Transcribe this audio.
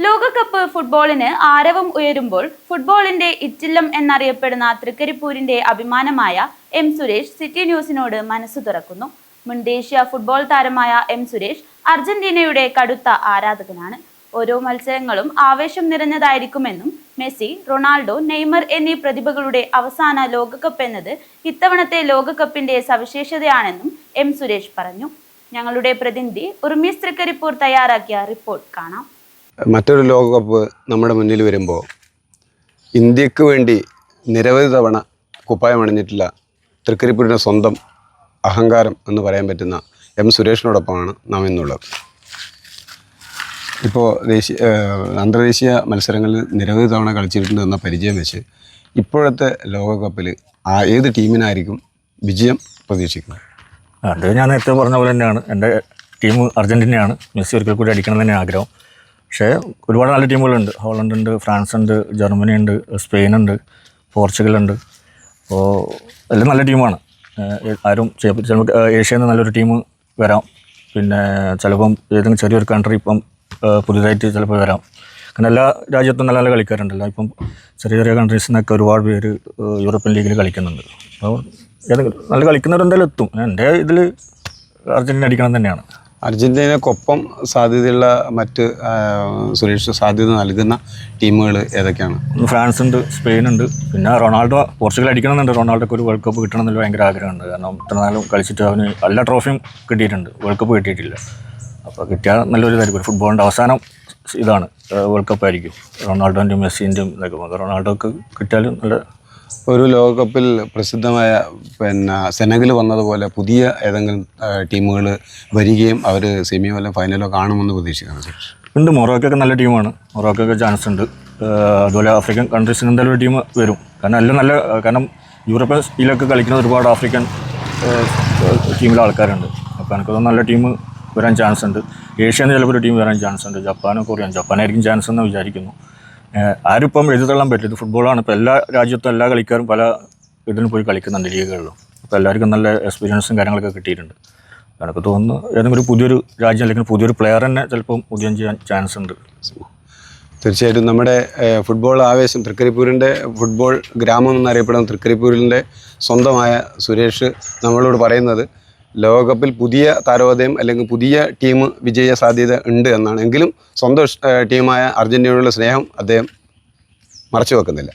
ലോകകപ്പ് ഫുട്ബോളിന് ആരവം ഉയരുമ്പോൾ ഫുട്ബോളിന്റെ ഇറ്റില്ലം എന്നറിയപ്പെടുന്ന തൃക്കരിപ്പൂരിന്റെ അഭിമാനമായ എം സുരേഷ് സിറ്റി ന്യൂസിനോട് മനസ്സു തുറക്കുന്നു. മുൻ ദേശീയ ഫുട്ബോൾ താരമായ എം സുരേഷ് അർജന്റീനയുടെ കടുത്ത ആരാധകനാണ്. ഓരോ മത്സരങ്ങളും ആവേശം നിറഞ്ഞതായിരിക്കുമെന്നും മെസ്സി, റൊണാൾഡോ, നെയ്മർ എന്നീ പ്രതിഭകളുടെ അവസാന ലോകകപ്പ് എന്നത് ഇത്തവണത്തെ ലോകകപ്പിന്റെ സവിശേഷതയാണെന്നും എം സുരേഷ് പറഞ്ഞു. ഞങ്ങളുടെ പ്രതിനിധി ഉർമീസ് തൃക്കരിപ്പൂർ തയ്യാറാക്കിയ റിപ്പോർട്ട് കാണാം. മറ്റൊരു ലോകകപ്പ് നമ്മുടെ മുന്നിൽ വരുമ്പോൾ ഇന്ത്യക്ക് വേണ്ടി നിരവധി തവണ കുപ്പായമണിഞ്ഞിട്ടുള്ള തൃക്കരിപ്പൂരിൻ്റെ സ്വന്തം അഹങ്കാരം എന്ന് പറയാൻ പറ്റുന്ന എം സുരേഷിനോടൊപ്പമാണ് നാം ഇന്നുള്ളത്. ഇപ്പോൾ അന്തർദേശീയ മത്സരങ്ങളിൽ നിരവധി തവണ കളിച്ചിട്ടുണ്ട് എന്ന പരിചയം വെച്ച് ഇപ്പോഴത്തെ ലോകകപ്പിൽ ഏത് ടീമിനായിരിക്കും വിജയം പ്രതീക്ഷിക്കുന്നത്? അത് ഞാൻ നേരത്തെ പറഞ്ഞ പോലെ തന്നെയാണ്. എൻ്റെ ടീം അർജൻറ്റീനയാണ്. മെസ്സി ഒരിക്കൽ കൂടി അടിക്കണം തന്നെ ആഗ്രഹം. പക്ഷേ ഒരുപാട് നല്ല ടീമുകളുണ്ട്. ഹോളണ്ട് ഉണ്ട്, ഫ്രാൻസ് ഉണ്ട്, ജർമ്മനി ഉണ്ട്, സ്പെയിൻ ഉണ്ട്, പോർച്ചുഗൽ ഉണ്ട്. അപ്പോൾ എല്ലാം നല്ല ടീമാണ്. ആരും ചിലപ്പോൾ ഏഷ്യയിൽ നിന്ന് നല്ലൊരു ടീം വരാം. പിന്നെ ചിലപ്പം ഏതെങ്കിലും ചെറിയൊരു കൺട്രി ഇപ്പം പുതിയതായിട്ട് ചിലപ്പോൾ വരാം. കാരണം എല്ലാ രാജ്യത്തും നല്ല നല്ല കളിക്കാരുണ്ടല്ലോ. ഇപ്പം ചെറിയ ചെറിയ കൺട്രീസിൽ നിന്നൊക്കെ ഒരുപാട് പേര് യൂറോപ്യൻ ലീഗിൽ കളിക്കുന്നുണ്ട്. അപ്പോൾ ഏതെങ്കിലും നല്ല കളിക്കുന്നവരെന്തായാലും എത്തും. എൻ്റെ ഇതിൽ അർജൻറ്റീന അടിക്കണം തന്നെയാണ്. അർജൻറ്റീനക്കൊപ്പം സാധ്യതയുള്ള മറ്റ് സുരേഷ് സാധ്യത നൽകുന്ന ടീമുകൾ ഏതൊക്കെയാണ്? ഫ്രാൻസ് ഉണ്ട്, സ്പെയിൻ ഉണ്ട്, പിന്നെ റൊണാൾഡോ പോർച്ചുഗൽ അടിക്കണമെന്നുണ്ട്. റൊണാൾഡോക്ക് ഒരു വേൾഡ് കപ്പ് കിട്ടണം എന്നുള്ള ഭയങ്കര ആഗ്രഹമുണ്ട്. കാരണം ഇത്ര നാളും കളിച്ചിട്ട് അവന് എല്ലാ ട്രോഫിയും കിട്ടിയിട്ടുണ്ട്, വേൾഡ് കപ്പ് കിട്ടിയിട്ടില്ല. അപ്പോൾ കിട്ടിയാൽ നല്ലൊരു ഇതായിരിക്കും. ഫുട്ബോളിൻ്റെ അവസാനം ഇതാണ്, വേൾഡ് കപ്പ് ആയിരിക്കും. റൊണാൾഡോൻ്റെയും മെസ്സിൻ്റെയും ഇതൊക്കെ റൊണാൾഡോക്ക് കിട്ടിയാലും നല്ല ഒരു ലോകകപ്പിൽ പ്രസിദ്ധമായ സെനഗൽ വന്നതുപോലെ പുതിയ ഏതെങ്കിലും ടീമുകൾ വരികയും അവർ സെമിയോ അല്ലെങ്കിൽ ഫൈനലോ കാണുമെന്ന് പ്രതീക്ഷിക്കണം. ഉണ്ട്, മൊറോക്കൊക്കെ നല്ല ടീമാണ്. മൊറോക്കൊക്കെ ചാൻസ് ഉണ്ട്. അതുപോലെ ആഫ്രിക്കൻ കൺട്രീസിന് എന്തായാലും ഒരു ടീം വരും. കാരണം യൂറോപ്യൻ ഇതിലൊക്കെ കളിക്കുന്ന ഒരുപാട് ആഫ്രിക്കൻ ടീമിലെ ആൾക്കാരുണ്ട്. അപ്പോൾ എനിക്കത് നല്ല ടീം വരാൻ ചാൻസ് ഉണ്ട്. ഏഷ്യയിൽ നിന്ന് ചിലപ്പോൾ ഒരു ടീം വരാൻ ചാൻസ് ഉണ്ട്. ജപ്പാനോ കൊറിയ, ജപ്പാനായിരിക്കും ചാൻസ് എന്ന് വിചാരിക്കുന്നു. ആരും ഇപ്പം എഴുതി പറ്റില്ല. ഇത് ഫുട്ബോളാണ്. ഇപ്പോൾ എല്ലാ രാജ്യത്തും എല്ലാ കളിക്കാരും പല ഇതിനും പോയി കളിക്കുന്നുണ്ട്, ലീഗുകളിലും. അപ്പോൾ എല്ലാവർക്കും നല്ല എക്സ്പീരിയൻസും കാര്യങ്ങളൊക്കെ കിട്ടിയിട്ടുണ്ട്. എനിക്ക് തോന്നുന്നു ഏതെങ്കിലും ഒരു പുതിയൊരു രാജ്യം അല്ലെങ്കിൽ പുതിയൊരു പ്ലെയർ തന്നെ ചിലപ്പം ഉദയം ചെയ്യാൻ ചാൻസ് ഉണ്ട്. തീർച്ചയായിട്ടും നമ്മുടെ ഫുട്ബോൾ ആവേശം, തൃക്കരിപ്പൂരിൻ്റെ ഫുട്ബോൾ ഗ്രാമം എന്നറിയപ്പെടുന്ന തൃക്കരിപ്പൂരിൻ്റെ സ്വന്തമായ സുരേഷ് നമ്മളോട് പറയുന്നത് ലോകകപ്പിൽ പുതിയ താരോദയം അല്ലെങ്കിൽ പുതിയ ടീം വിജയ സാധ്യത ഉണ്ട് എന്നാണ്. എങ്കിലും സ്വന്തം ടീമായ അർജൻറ്റീനയോടുള്ള സ്നേഹം അദ്ദേഹം മറച്ചു വെക്കുന്നില്ല.